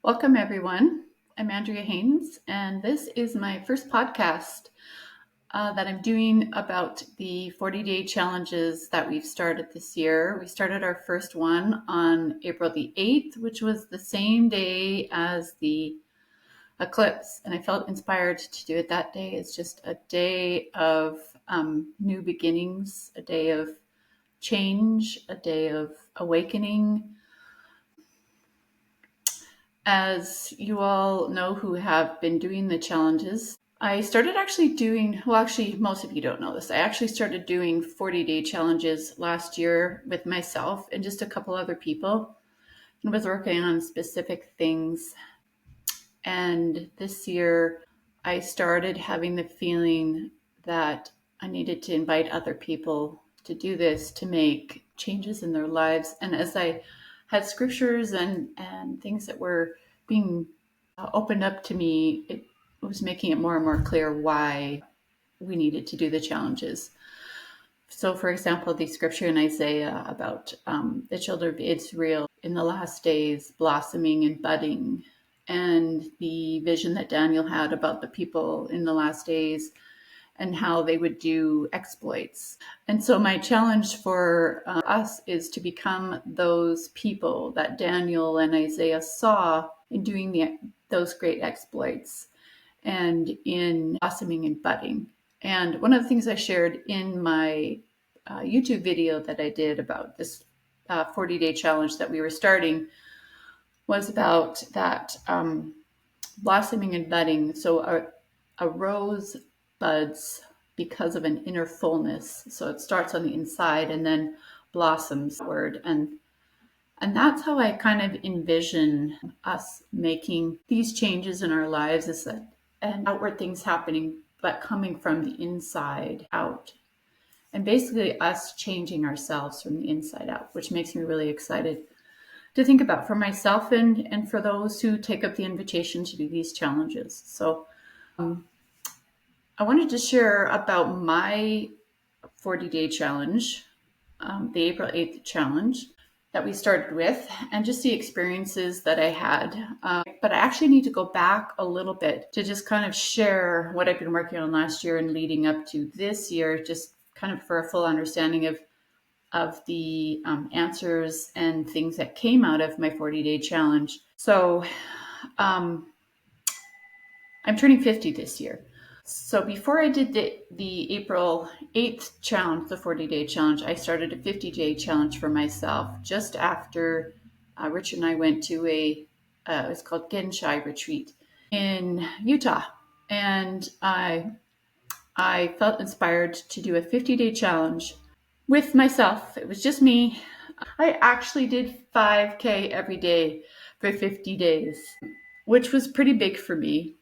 Welcome, everyone. I'm Andrea Haynes, and this is my first podcast that I'm doing about the 40-day challenges that we've started this year. We started our first one on April the 8th, which was the same day as the eclipse, and I felt inspired to do it that day. It's just a day of new beginnings, a day of change, a day of awakening. As you all know who have been doing the challenges, I started actually doing, well, actually, most of you don't know this. I actually started doing 40-day challenges last year with myself and just a couple other people, and was working on specific things. And this year, I started having the feeling that I needed to invite other people to do this to make changes in their lives. And as I had scriptures and things that were being opened up to me, it was making it more and more clear why we needed to do the challenges. So, for example, the scripture in Isaiah about the children of Israel in the last days blossoming and budding, and the vision that Daniel had about the people in the last days and how they would do exploits. And so my challenge for us is to become those people that Daniel and Isaiah saw in doing those great exploits and in blossoming and budding. And one of the things I shared in my YouTube video that I did about this 40-day challenge that we were starting was about that blossoming and budding. So a rose buds because of an inner fullness. So it starts on the inside and then blossoms outward. And that's how I kind of envision us making these changes in our lives, is that and outward things happening, but coming from the inside out. And basically us changing ourselves from the inside out, which makes me really excited to think about for myself and for those who take up the invitation to do these challenges. So I wanted to share about my 40-day challenge, the April 8th challenge that we started with, and just the experiences that I had. But I actually need to go back a little bit to just kind of share what I've been working on last year and leading up to this year, just kind of for a full understanding of the answers and things that came out of my 40-day challenge. So I'm turning 50 this year. So before I did the April 8th challenge, the 40-day challenge, I started a 50-day challenge for myself just after Richard and I went to it's called Genshai retreat in Utah. And I felt inspired to do a 50-day challenge with myself. It was just me. I actually did 5K every day for 50 days, which was pretty big for me.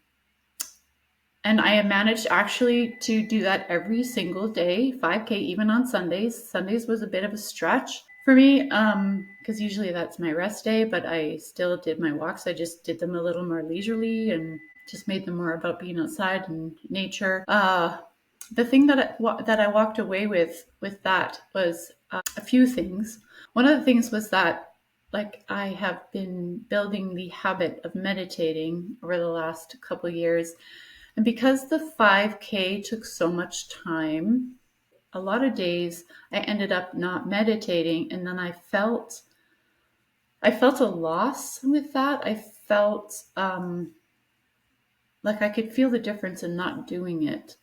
And I managed actually to do that every single day, 5K, even on Sundays. Sundays was a bit of a stretch for me because usually that's my rest day, but I still did my walks. I just did them a little more leisurely and just made them more about being outside and nature. The thing that I walked away with that was a few things. One of the things was that, like, I have been building the habit of meditating over the last couple of years. And because the 5K took so much time, a lot of days I ended up not meditating. And then I felt a loss with that. I felt like I could feel the difference in not doing it.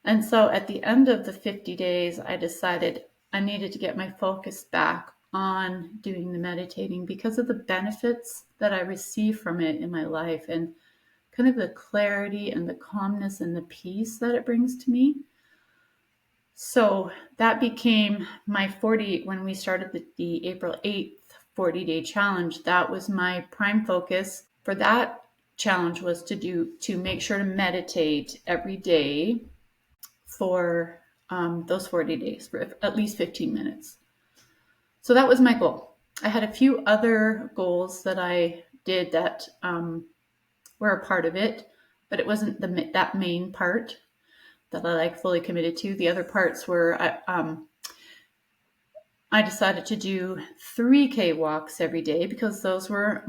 And so at the end of the 50 days, I decided I needed to get my focus back on doing the meditating because of the benefits that I receive from it in my life and kind of the clarity and the calmness and the peace that it brings to me. So that became my 40, when we started the April 8th 40-day challenge. That was my prime focus for that challenge, was to make sure to meditate every day for those 40 days for at least 15 minutes. So that was my goal. I had a few other goals that I did that were a part of it, but it wasn't that main part that I fully committed to. The other parts were I decided to do 3K walks every day because those were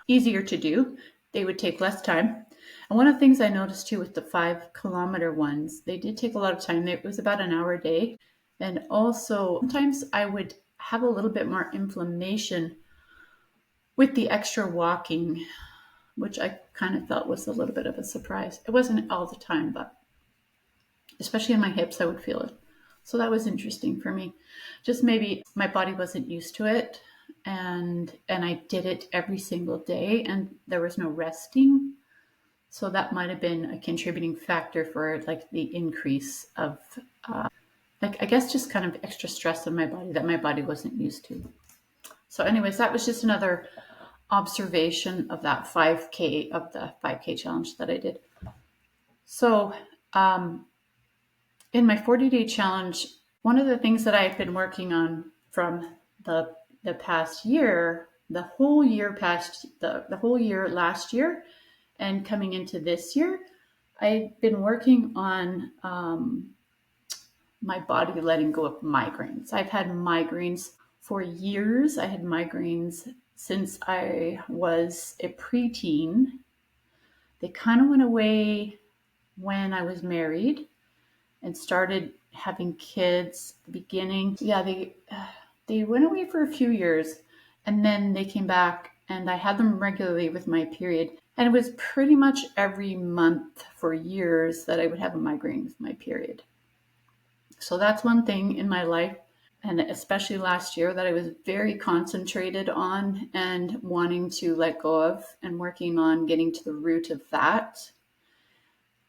easier to do. They would take less time. And one of the things I noticed too with the 5 kilometer ones, they did take a lot of time. It was about an hour a day. And also sometimes I would have a little bit more inflammation with the extra walking, which I kind of felt was a little bit of a surprise. It wasn't all the time, but especially in my hips, I would feel it. So that was interesting for me. Just maybe my body wasn't used to it, and I did it every single day, and there was no resting. So that might have been a contributing factor for like the increase of like I guess just kind of extra stress on my body that my body wasn't used to. So anyways, that was just another observation of that 5K of the 5K challenge that I did. So in my 40-day challenge, one of the things that I've been working on from the past year, the whole year last year, and coming into this year, I've been working on my body letting go of migraines. I've had migraines for years. I had migraines since I was a preteen. They kind of went away when I was married and started having kids at the beginning. Yeah, they went away for a few years and then they came back and I had them regularly with my period. And it was pretty much every month for years that I would have a migraine with my period. So that's one thing in my life, and especially last year, that I was very concentrated on and wanting to let go of and working on getting to the root of that.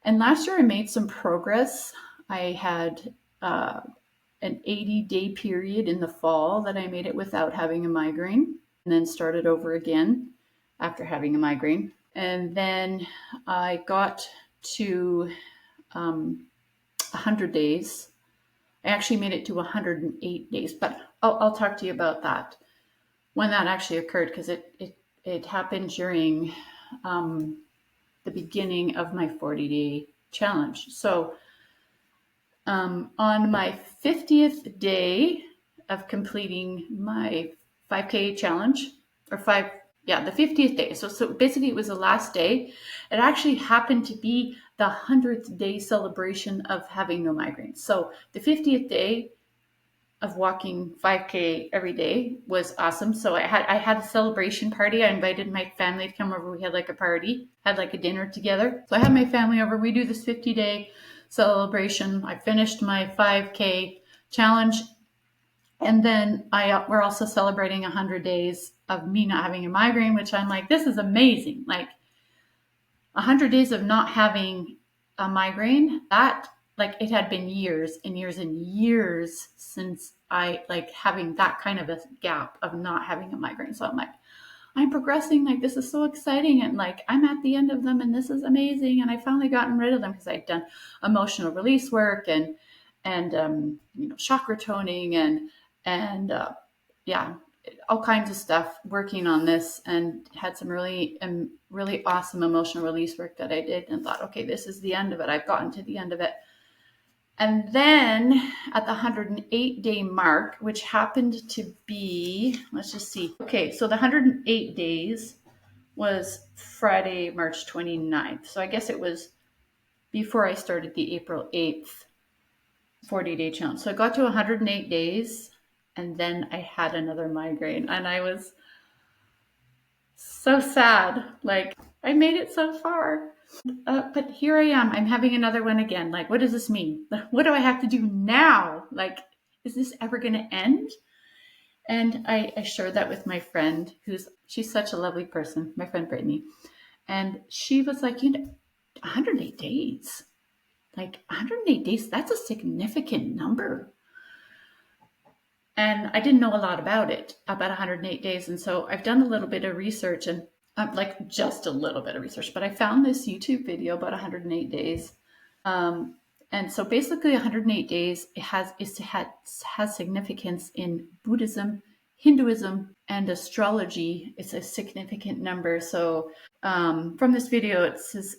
And last year I made some progress. I had an 80-day period in the fall that I made it without having a migraine, and then started over again after having a migraine. And then I got to 100 days. I actually made it to 108 days, but I'll talk to you about that when that actually occurred, because it happened during the beginning of my 40-day challenge. So on my 50th day of completing my 5K challenge, or the 50th day. So basically it was the last day. It actually happened to be the 100th day celebration of having no migraines. So the 50th day of walking 5K every day was awesome. So I had a celebration party. I invited my family to come over. We had like a party, had like a dinner together. So I had my family over. We do this 50-day celebration. I finished my 5K challenge. And then we're also celebrating 100 days of me not having a migraine, which I'm like, this is amazing. Like 100 days of not having a migraine, that like it had been years and years and years since I like having that kind of a gap of not having a migraine. So I'm like, I'm progressing. Like this is so exciting. And like, I'm at the end of them and this is amazing. And I finally gotten rid of them because I'd done emotional release work and chakra toning and all kinds of stuff working on this, and had some really awesome emotional release work that I did, and thought, okay, this is the end of it. I've gotten to the end of it. And then at the 108-day mark, which happened to be, let's just see. Okay, so the 108 days was Friday, March 29th. So I guess it was before I started the April 8th 40-day challenge. So I got to 108 days, and then I had another migraine, and I was so sad. Like, I made it so far. But here I am. I'm having another one again. Like, what does this mean? What do I have to do now? Like, is this ever going to end? And I shared that with my friend, she's such a lovely person, my friend Brittany. And she was like, 108 days. Like 108 days, that's a significant number. And I didn't know a lot about 108 days. And so I've done a little bit of research, and like just a little bit of research, but I found this YouTube video about 108 days. And so basically 108 days has significance in Buddhism, Hinduism, and astrology. It's a significant number. So from this video, it says,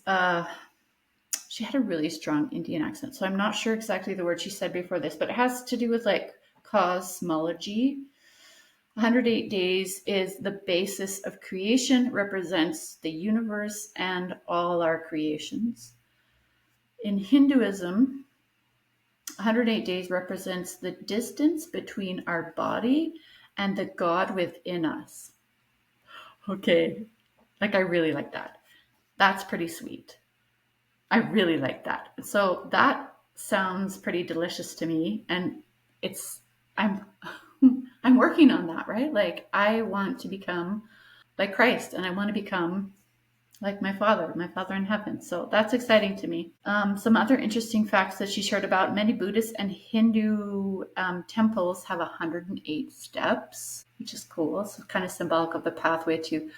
she had a really strong Indian accent. So I'm not sure exactly the word she said before this, but it has to do with like cosmology. 108 days is the basis of creation, represents the universe and all our creations. In Hinduism, 108 days represents the distance between our body and the God within us. Okay, like I really like that. That's pretty sweet. I really like that. So that sounds pretty delicious to me, and it's I'm I'm working on that, right? Like I want to become like Christ, and I want to become like my father in heaven. So that's exciting to me. Some other interesting facts that she shared about many Buddhist and Hindu temples have 108 steps, which is cool. So kind of symbolic of the pathway to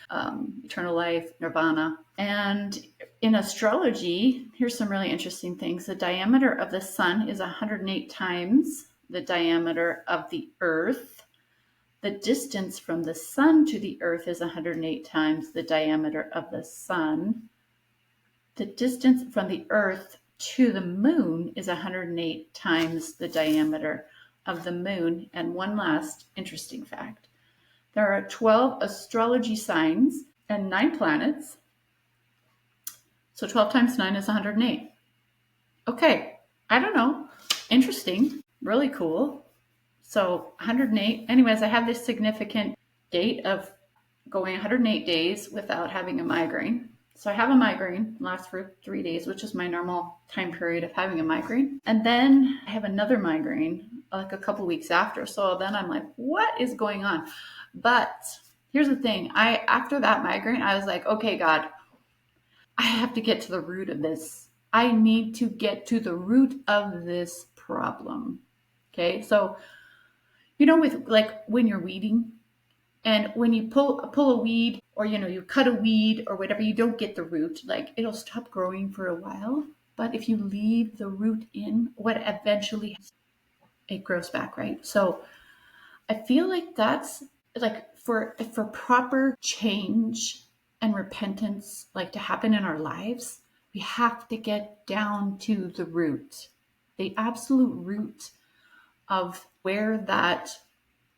eternal life, nirvana. And in astrology, here's some really interesting things. The diameter of the sun is 108 times the diameter of the earth. The distance from the sun to the earth is 108 times the diameter of the sun. The distance from the earth to the moon is 108 times the diameter of the moon. And one last interesting fact. There are 12 astrology signs and 9 planets. So 12 times 9 is 108. Okay, I don't know. Interesting, really cool. So 108. Anyways, I have this significant date of going 108 days without having a migraine. So I have a migraine, lasts for 3 days, which is my normal time period of having a migraine. And then I have another migraine like a couple weeks after. So then I'm like, what is going on? But here's the thing. After that migraine, I was like, okay, God, I have to get to the root of this. I need to get to the root of this problem. Okay. So, with like when you're weeding, and when you pull a weed, or you cut a weed or whatever, you don't get the root. Like it'll stop growing for a while, but if you leave the root in, what eventually it grows back, right? So I feel like that's like for proper change and repentance, like to happen in our lives, we have to get down to the root, the absolute root of where that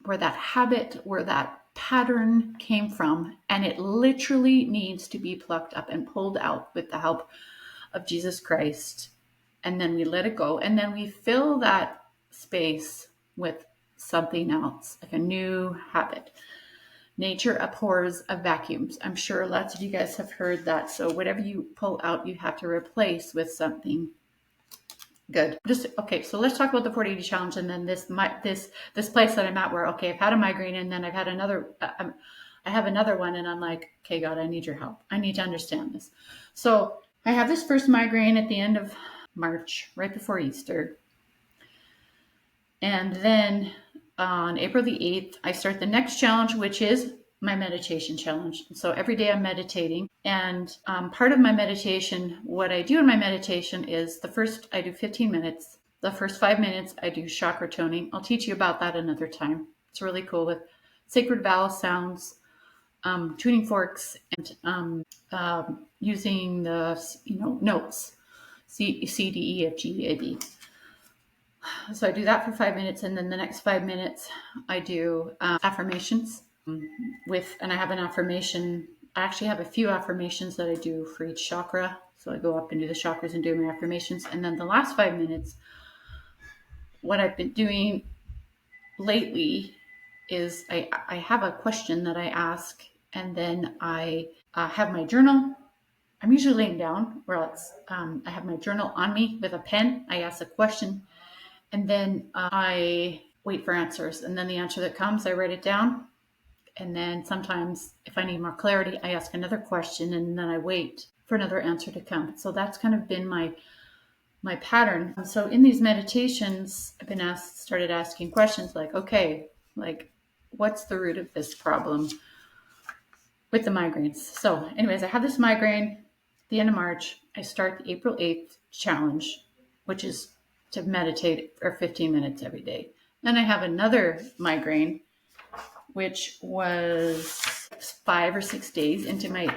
habit, where that pattern came from. And it literally needs to be plucked up and pulled out with the help of Jesus Christ. And then we let it go. And then we fill that space with something else, like a new habit. Nature abhors a vacuum. I'm sure lots of you guys have heard that. So whatever you pull out, you have to replace with something good. Just okay. So let's talk about the 40-day challenge, and then this place that I'm at, where okay, I've had a migraine, and then I've had another. I have another one, and I'm like, okay, God, I need your help. I need to understand this. So I have this first migraine at the end of March, right before Easter, and then on April the 8th, I start the next challenge, which is my meditation challenge. So every day I'm meditating, and part of my meditation, what I do in my meditation is I do 15 minutes. The first 5 minutes I do chakra toning. I'll teach you about that another time. It's really cool with sacred vowel sounds, tuning forks, and using the notes, C, D, E, F, G, A, B. So I do that for 5 minutes, and then the next 5 minutes I do affirmations and I have an affirmation. I actually have a few affirmations that I do for each chakra. So I go up and do the chakras and do my affirmations. And then the last 5 minutes, what I've been doing lately is I have a question that I ask, and then I have my journal. I'm usually laying down, or else I have my journal on me with a pen. I ask a question, and then I wait for answers. And then the answer that comes, I write it down. And then sometimes if I need more clarity, I ask another question, and then I wait for another answer to come. So that's kind of been my pattern. So in these meditations, I've been started asking questions like, okay, like what's the root of this problem with the migraines? So anyways, I have this migraine at the end of March. I start the April 8th challenge, which is to meditate for 15 minutes every day. Then I have another migraine, which was 5 or 6 days into my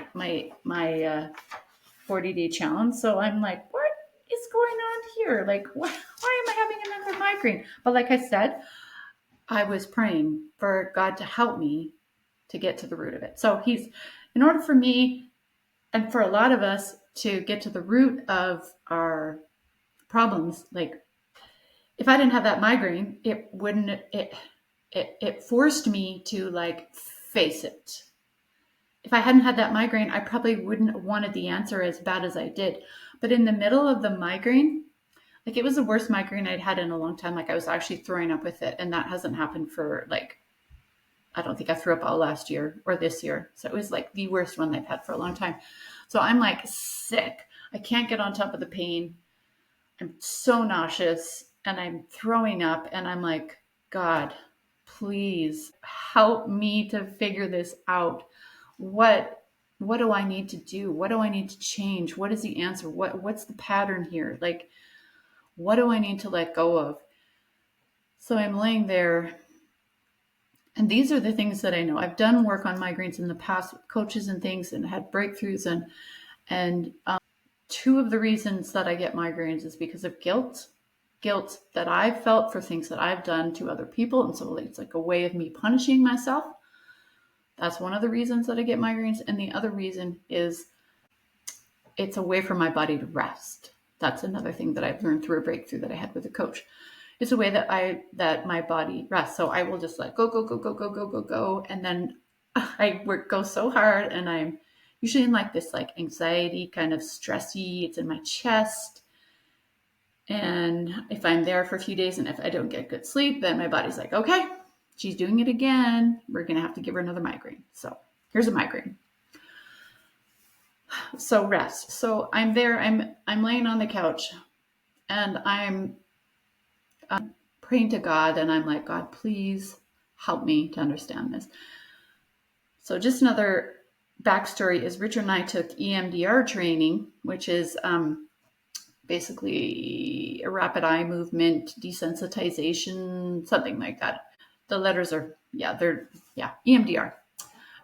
40-day challenge. So I'm like, what is going on here? Like, why am I having another migraine? But like I said, I was praying for God to help me to get to the root of it. So in order for me and for a lot of us to get to the root of our problems, like if I didn't have that migraine, it forced me to like face it. If I hadn't had that migraine, I probably wouldn't have wanted the answer as bad as I did. But in the middle of the migraine, like it was the worst migraine I'd had in a long time. Like I was actually throwing up with it. And that hasn't happened for like, I don't think I threw up all last year or this year. So it was like the worst one I've had for a long time. So I'm like sick. I can't get on top of the pain. I'm so nauseous and I'm throwing up. And I'm like, God, please help me to figure this out. What do I need to do? What do I need to change? What is the answer? What's the pattern here? Like, what do I need to let go of? So I'm laying there, and these are the things that I know. I've done work on migraines in the past with coaches and things, and had breakthroughs. And two of the reasons that I get migraines is because of guilt that I've felt for things that I've done to other people, and so it's like a way of me punishing myself. That's one of the reasons that I get migraines, and the other reason is it's a way for my body to rest. That's another thing that I've learned through a breakthrough that I had with a coach. It's a way that my body rests. So I will just like go, and then go so hard, and I'm usually in like this like anxiety kind of stressy. It's in my chest, and if I'm there for a few days and if I don't get good sleep, then my body's like, okay, she's doing it again. We're gonna have to give her another migraine. So here's a migraine. So rest. So I'm there. I'm laying on the couch, and I'm praying to God, and I'm like, God, please help me to understand this. So just another backstory is Richard and I took EMDR training, which is basically a rapid eye movement desensitization, something like that. The letters are EMDR.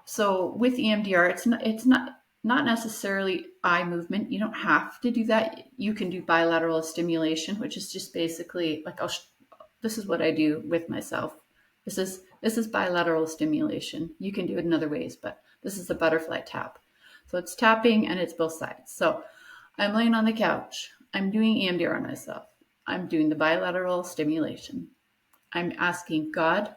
So with EMDR, it's not necessarily eye movement. You don't have to do that. You can do bilateral stimulation, which is just basically like this is what I do with myself. This is bilateral stimulation. You can do it in other ways, but this is the butterfly tap. So it's tapping and it's both sides. So I'm laying on the couch. I'm doing EMDR on myself. I'm doing the bilateral stimulation. I'm asking God,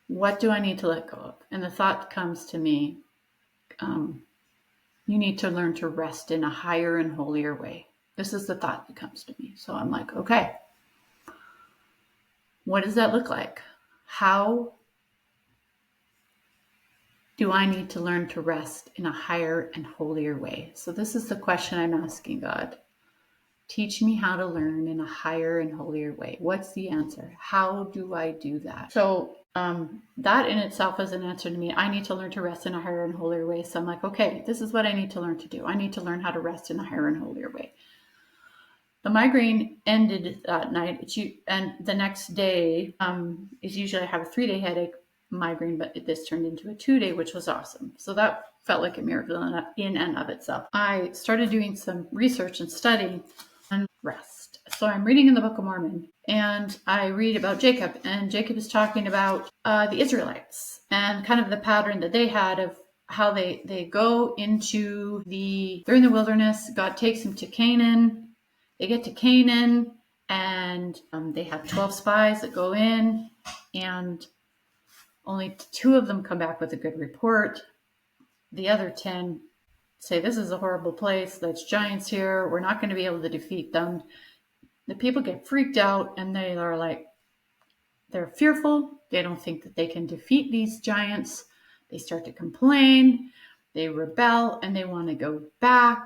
what do I need to let go of? And the thought comes to me, you need to learn to rest in a higher and holier way. This is the thought that comes to me. So I'm like, okay, what does that look like? How do I need to learn to rest in a higher and holier way? So this is the question I'm asking God. Teach me how to learn in a higher and holier way. What's the answer? How do I do that? So that in itself is an answer to me. I need to learn to rest in a higher and holier way. So I'm like, okay, this is what I need to learn to do. I need to learn how to rest in a higher and holier way. The migraine ended that night, and the next day is usually I have a 3-day headache migraine, but this turned into a 2-day, which was awesome. So that felt like a miracle in and of itself. I started doing some research and studying on rest. So I'm reading in the Book of Mormon, and I read about Jacob, and Jacob is talking about the Israelites and kind of the pattern that they had of how they go they're in the wilderness. God takes them to Canaan. They get to Canaan, and they have 12 spies that go in, and only 2 of them come back with a good report. The other 10 say, this is a horrible place. There's giants here. We're not going to be able to defeat them. The people get freaked out, and they are like, they're fearful. They don't think that they can defeat these giants. They start to complain. They rebel, and they want to go back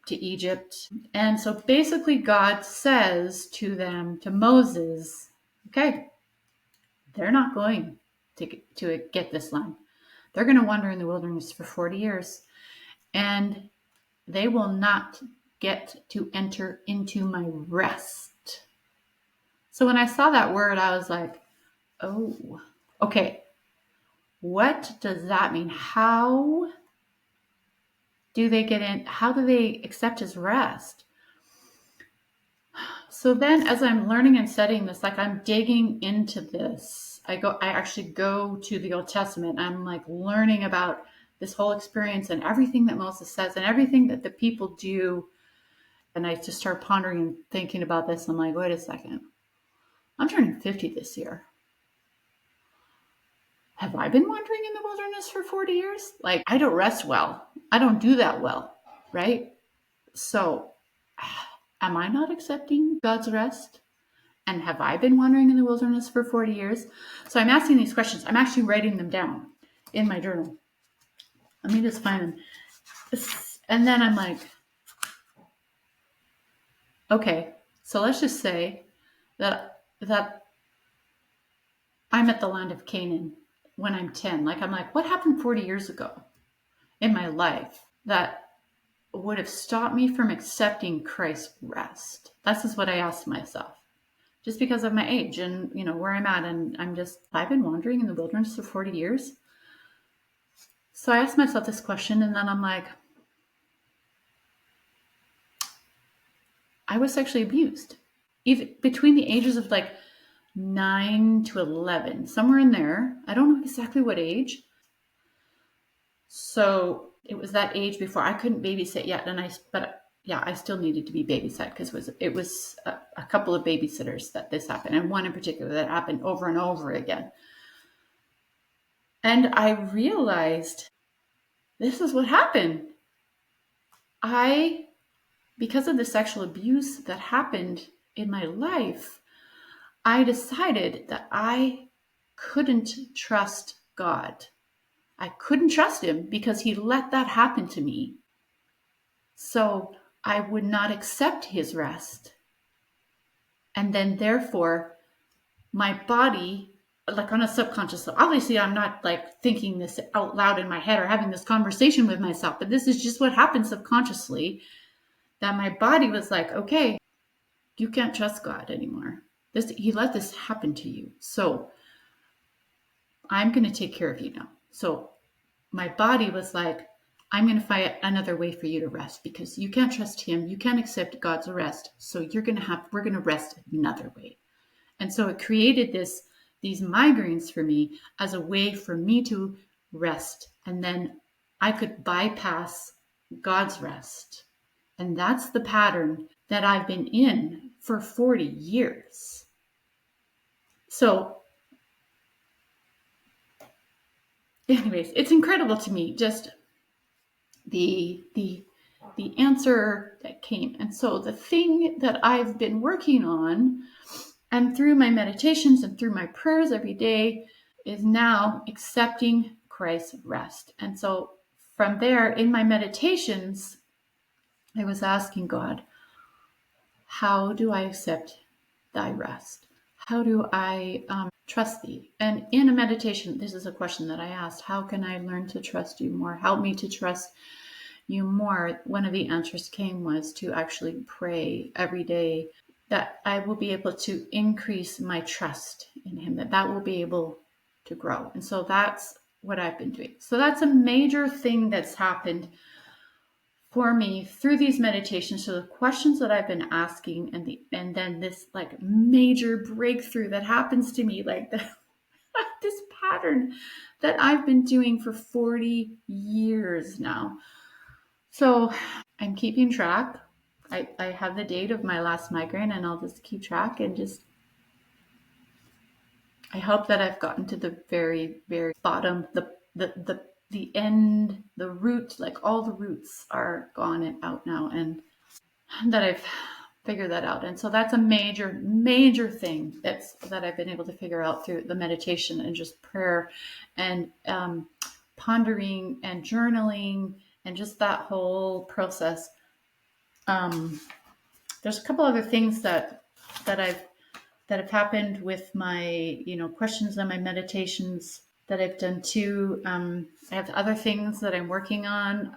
to Egypt. And so basically God says to them, to Moses, okay, they're not going to get this land. They're going to wander in the wilderness for 40 years, and they will not get to enter into my rest. So when I saw that word, I was like, oh, okay, what does that mean? How do they get in? How do they accept his rest? So then as I'm learning and studying this, like I'm digging into this, I actually go to the Old Testament. I'm like learning about this whole experience and everything that Moses says and everything that the people do. And I just start pondering and thinking about this. I'm like, wait a second. I'm turning 50 this year. Have I been wandering in the wilderness for 40 years? Like, I don't rest well. I don't do that well, right? So, am I not accepting God's rest? And have I been wandering in the wilderness for 40 years? So, I'm asking these questions. I'm actually writing them down in my journal. Let me just find them. And then I'm like, okay, so let's just say that I'm at the land of Canaan when I'm 10. Like, I'm like, what happened 40 years ago in my life that would have stopped me from accepting Christ's rest? That's just what I asked myself. Just because of my age and, where I'm at. And I've been wandering in the wilderness for 40 years. So I asked myself this question, and then I'm like, I was sexually abused. Even between the ages of like 9 to 11, somewhere in there. I don't know exactly what age. So it was that age before I couldn't babysit yet, but yeah, I still needed to be babysat because it was a couple of babysitters that this happened, and one in particular that happened over and over again. And I realized this is what happened. Because of the sexual abuse that happened in my life, I decided that I couldn't trust God. I couldn't trust him because he let that happen to me. So I would not accept his rest. And then therefore, my body, like on a subconscious level, obviously I'm not like thinking this out loud in my head or having this conversation with myself, but this is just what happens subconsciously, that my body was like, okay, you can't trust God anymore. He let this happen to you. So I'm going to take care of you now. So my body was like, I'm going to find another way for you to rest because you can't trust him. You can't accept God's rest. So we're going to rest another way. And so it created these migraines for me as a way for me to rest. And then I could bypass God's rest. And that's the pattern that I've been in for 40 years. So anyways, it's incredible to me, just the answer that came. And so the thing that I've been working on, and through my meditations and through my prayers every day, is now accepting Christ's rest. And so from there, in my meditations, I was asking God, how do I accept thy rest? How do I trust thee? And in a meditation, this is a question that I asked: how can I learn to trust you more? Help me to trust you more. One of the answers came was to actually pray every day that I will be able to increase my trust in him, that will be able to grow. And so that's what I've been doing. So that's a major thing that's happened for me through these meditations. So the questions that I've been asking, and then this like major breakthrough that happens to me, like this pattern that I've been doing for 40 years now. So I'm keeping track. I have the date of my last migraine, and I'll just keep track and I hope that I've gotten to the very, very bottom, the end, the root, like all the roots are gone and out now, and that I've figured that out. And so that's a major, major thing that I've been able to figure out through the meditation and just prayer and pondering and journaling and just that whole process. There's a couple other things that have happened with my questions and my meditations that I've done too. I have other things that I'm working on,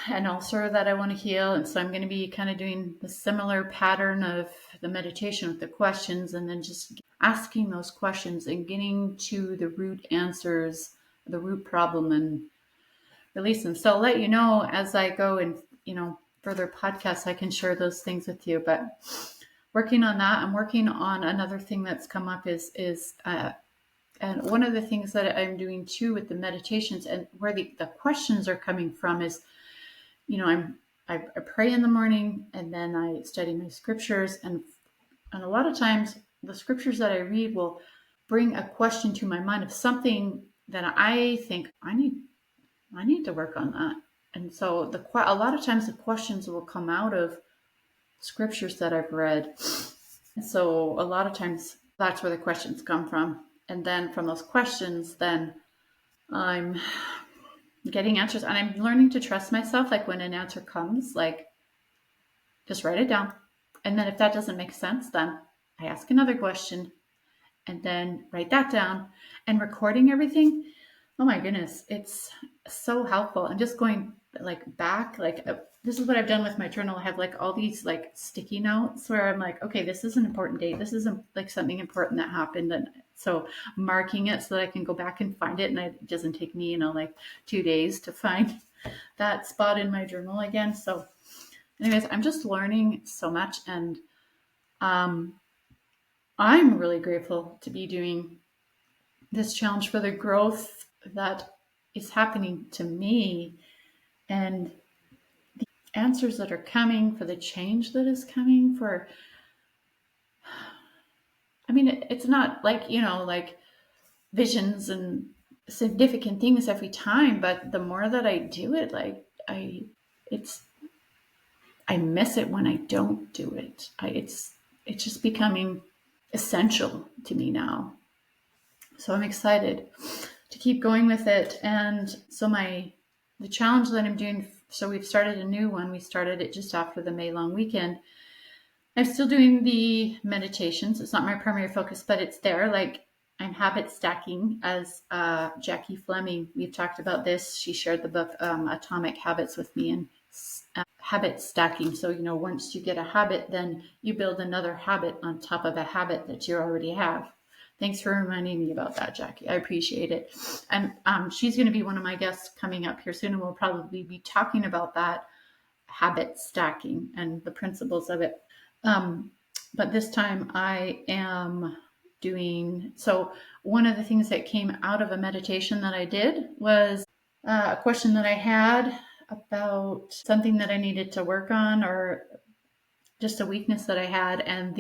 an ulcer that I want to heal, and so I'm going to be kind of doing the similar pattern of the meditation with the questions, and then just asking those questions and getting to the root answers, the root problem, and release them. So I'll let you know as I go and further podcasts, I can share those things with you. But working on that. I'm working on another thing that's come up is and one of the things that I'm doing too with the meditations and where the questions are coming from is, I pray in the morning and then I study my scriptures, and a lot of times the scriptures that I read will bring a question to my mind of something that I think I need to work on that. And so a lot of times the questions will come out of scriptures that I've read. So a lot of times that's where the questions come from. And then from those questions, then I'm getting answers, and I'm learning to trust myself. Like when an answer comes, like just write it down. And then if that doesn't make sense, then I ask another question and then write that down, and recording everything. Oh my goodness, it's so helpful. And just going like back, this is what I've done with my journal. I have like all these like sticky notes where I'm like, okay, this is an important date. This is like something important that happened. And so marking it so that I can go back and find it. And it doesn't take me, like 2 days to find that spot in my journal again. So anyways, I'm just learning so much. And I'm really grateful to be doing this challenge for the growth that is happening to me and the answers that are coming, for the change that is coming. It's not like, like visions and significant things every time, but the more that I do it, it's, I miss it when I don't do it. It's just becoming essential to me now. So I'm excited to keep going with it. And so the challenge that I'm doing, so we've started a new one. We started it just after the May long weekend. I'm still doing the meditations. It's not my primary focus, but it's there. Like I'm habit stacking as Jackie Fleming. We've talked about this. She shared the book Atomic Habits with me, and habit stacking. So, once you get a habit, then you build another habit on top of a habit that you already have. Thanks for reminding me about that, Jackie. I appreciate it. And she's going to be one of my guests coming up here soon, and we'll probably be talking about that habit stacking and the principles of it. But this time I am so one of the things that came out of a meditation that I did was a question that I had about something that I needed to work on, or just a weakness that I had, and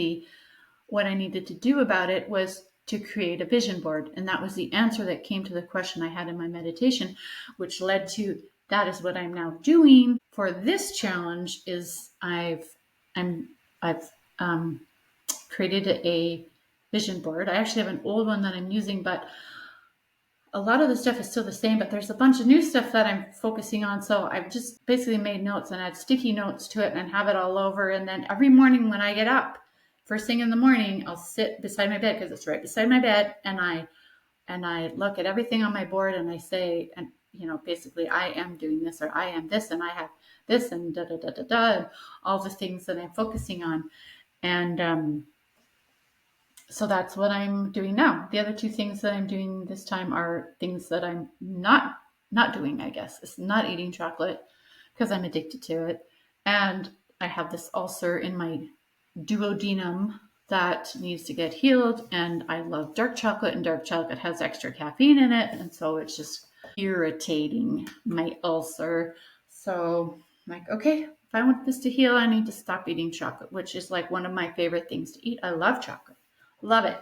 what I needed to do about it was to create a vision board. And that was the answer that came to the question I had in my meditation, which led to that is what I'm now doing for this challenge. Is I've created a vision board. I actually have an old one that I'm using, but a lot of the stuff is still the same, but there's a bunch of new stuff that I'm focusing on. So I've just basically made notes and add sticky notes to it and have it all over. And then every morning when I get up, first thing in the morning, I'll sit beside my bed because it's right beside my bed. And I look at everything on my board and I say, and basically I am doing this, or I am this, and I have this, and da da da da da, and all the things that I'm focusing on. And so that's what I'm doing now. The other two things that I'm doing this time are things that I'm not doing, I guess. It's not eating chocolate because I'm addicted to it. And I have this ulcer in my duodenum that needs to get healed. And I love dark chocolate, and dark chocolate has extra caffeine in it. And so it's just irritating my ulcer. So I'm like, okay, if I want this to heal, I need to stop eating chocolate, which is like one of my favorite things to eat. I love chocolate. Love it.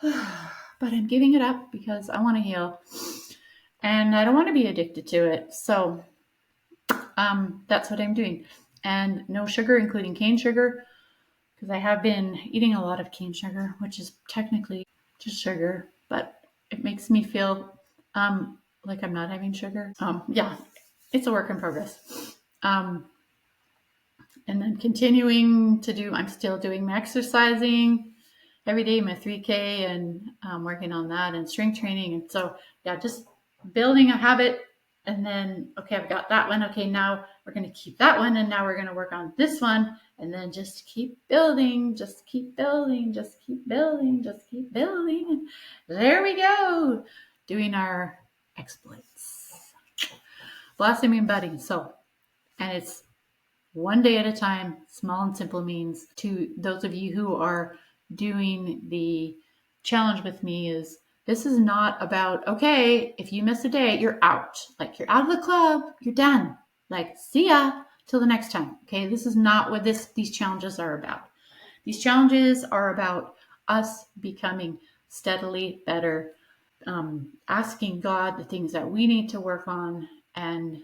But I'm giving it up because I want to heal. And I don't want to be addicted to it. So that's what I'm doing. And no sugar, including cane sugar, because I have been eating a lot of cane sugar, which is technically just sugar, but it makes me feel like I'm not having sugar. Yeah, it's a work in progress. And then continuing to I'm still doing my exercising every day, my 3K, and working on that, and strength training. And so, yeah, just building a habit. And then, okay, I've got that one. Okay, now we're going to keep that one. And now we're going to work on this one. And then just keep building, just keep building, just keep building, just keep building. There we go. Doing our exploits. Blossoming and budding. So, and it's one day at a time. Small and simple means to those of you who are doing the challenge with me is this is not about, okay, if you miss a day, you're out. Like you're out of the club, you're done. Like, see ya till the next time. Okay, this is not what these challenges are about. These challenges are about us becoming steadily better, asking God the things that we need to work on, and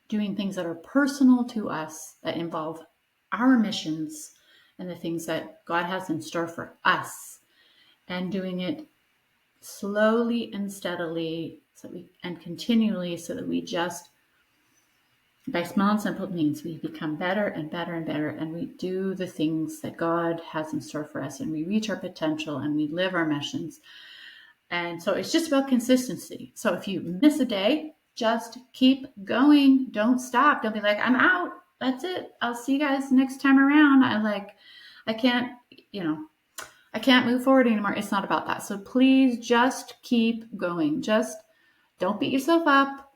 doing things that are personal to us that involve our missions and the things that God has in store for us, and doing it slowly and steadily and continually, so that we just, by small and simple means, we become better and better and better, and we do the things that God has in store for us, and we reach our potential, and we live our missions. And so it's just about consistency. So if you miss a day, just keep going. Don't stop. Don't be like, I'm out. That's it. I'll see you guys next time around. I can't, I can't move forward anymore. It's not about that. So please just keep going. Just don't beat yourself up.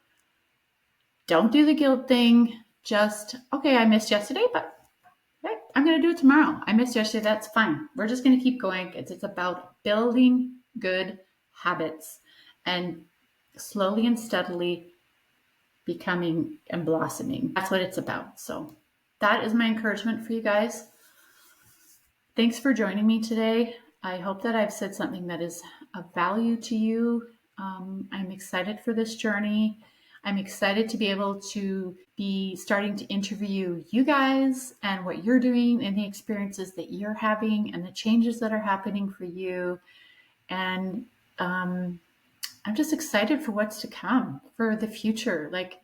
Don't do the guilt thing. Just, okay, I missed yesterday, but okay, I'm going to do it tomorrow. I missed yesterday. That's fine. We're just going to keep going. It's about building good habits and slowly and steadily becoming and blossoming. That's what it's about. So that is my encouragement for you guys. Thanks for joining me today. I hope that I've said something that is of value to you. I'm excited for this journey. I'm excited to be able to be starting to interview you guys and what you're doing and the experiences that you're having and the changes that are happening for you. And I'm just excited for what's to come, for the future. Like,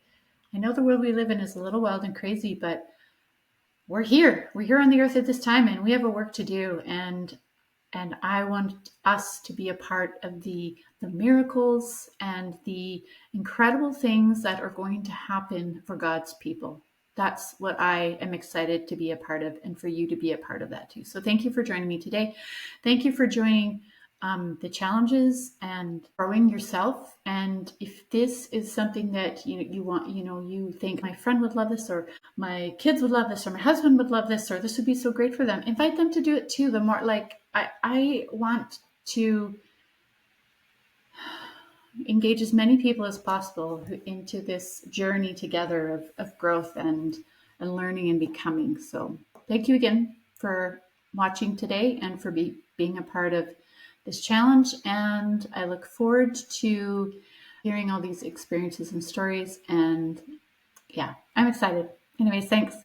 I know the world we live in is a little wild and crazy, but we're here. We're here on the earth at this time, and we have a work to do. And I want us to be a part of the miracles and the incredible things that are going to happen for God's people. That's what I am excited to be a part of, and for you to be a part of that too. So thank you for joining me today. Thank you for joining the challenges and growing yourself. And if this is something that you want, you think my friend would love this, or my kids would love this, or my husband would love this, or this would be so great for them, invite them to do it too. The more, like, I want to engage as many people as possible into this journey together of growth and learning and becoming. So thank you again for watching today and for being a part of this challenge. And I look forward to hearing all these experiences and stories. And yeah, I'm excited. Anyways, thanks.